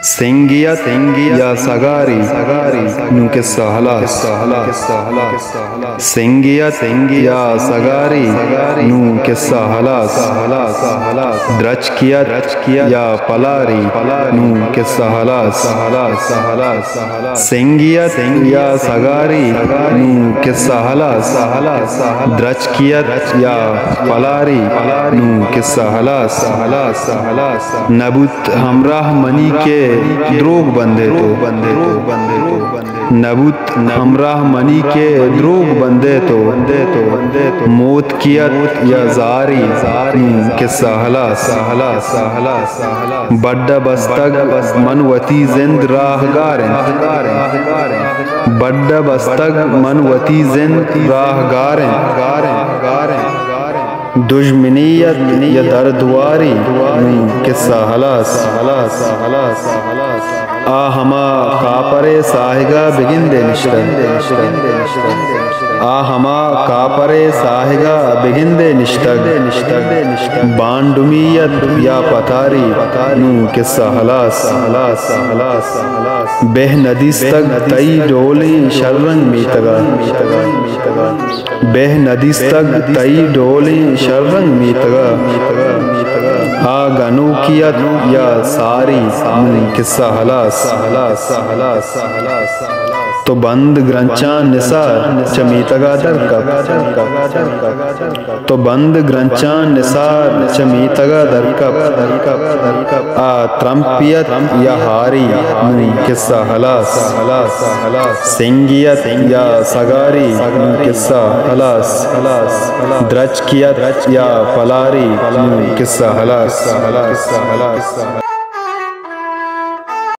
سنگیت یا سگاری نو قصہ ہلاس سنگیت یا سگاری نو قصہ ہلاس درچکیت یا پلاری نو قصہ ہلاس سنگیت یا سگاری نو قصہ ہلاس درچکیت یا پلاری نو قصہ ہلاس نبوت ہمراہ منی کے دروغ بندے تو نبوت ہمراہ منی کے دروغ بندے تو موت کیت یا زاری قصہ ہلاس بڑا بستگ منوتی زند راہ گارن بڑا بستگ منوتی زند راہ گارن دشمنیت یا دردواری قصہ ہلاس آ ہما کاپرے ساہگا بگندے نشتگ آ ہما کاپرے ساہگا بگندے نشتگ بانڈمیت یا پتاری نو قصہ ہلاس بہ ندیستگ تئی ڈولی شررنگ میتگا بہ ندیستگ تئی ڈولی شررنگ میتگا آ گنوکیت یا ساری قصہ ہلاس تو بند گرنچان نثار چمیتگا درکب تو بند گرنچان نثار چمیتگا درکب آ ترمپیت یا ہاری قصہ ہلاس سنگیت یا سگاری قصہ ہلاس درچکیت یا پلاری قصہ ہلاس